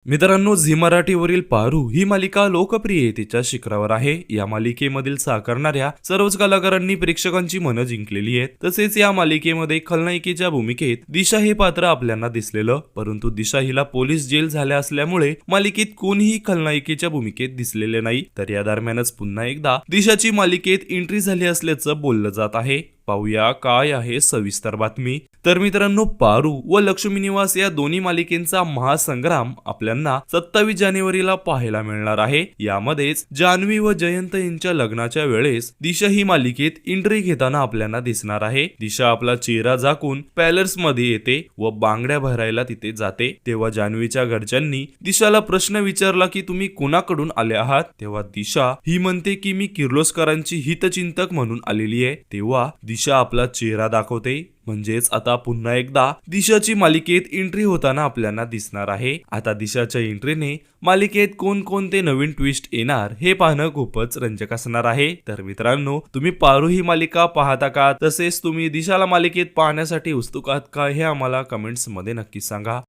मित्रांनो, झी मराठीवरील पारू ही मालिका लोकप्रियतेच्या शिखरावर आहे। या मालिकेमधील साकारणाऱ्या सर्वच कलाकारांनी प्रेक्षकांची मनं जिंकलेली आहेत। तसेच या मालिकेमध्ये खलनायिकेच्या भूमिकेत दिशा हे पात्र आपल्याला दिसलेलं, परंतु दिशा हिला पोलीस जेल झाल्या असल्यामुळे मालिकेत कोणीही खलनायिकेच्या भूमिकेत दिसलेले नाही। तर या दरम्यानच पुन्हा एकदा दिशाची मालिकेत एंट्री झाली असल्याचं बोललं जात आहे। पाहूया काय आहे सविस्तर बातमी। तर मित्रांनो, पारू व लक्ष्मी निवास या दोन्ही मालिकेंचा महासंग्राम आपल्याला 27 जानेवारीला पाहायला मिळणार आहे। यामध्येच जान्हवी व जयंत यांच्या लग्नाच्या वेळेस दिशा ही मालिकेत एंट्री घेताना आपल्याला दिसणार आहे। दिशा आपला चेहरा झाकून पॅलेस मध्ये येते व बांगड्या भरायला तिथे जाते। तेव्हा जान्हवीच्या घरच्यांनी दिशाला प्रश्न विचारला की तुम्ही कुणाकडून आले आहात। तेव्हा दिशा ही म्हणते की मी किर्लोस्करांची हितचिंतक म्हणून आलेली आहे। तेव्हा दिशा आपला चेहरा दाखवते। म्हणजेच आता पुन्हा एकदा दिशाची मालिकेत एंट्री होताना आपल्याला दिसणार आहे। आता दिशाच्या एंट्रीने मालिकेत कोणकोणते नवीन ट्विस्ट येणार हे पाहणं खूपच रंजक असणार आहे। तर मित्रांनो, तुम्ही पारू ही मालिका पाहता का? तसेच तुम्ही दिशाला मालिकेत पाहण्यासाठी उत्सुक आहात का? हे आम्हाला कमेंट्स मध्ये नक्की सांगा।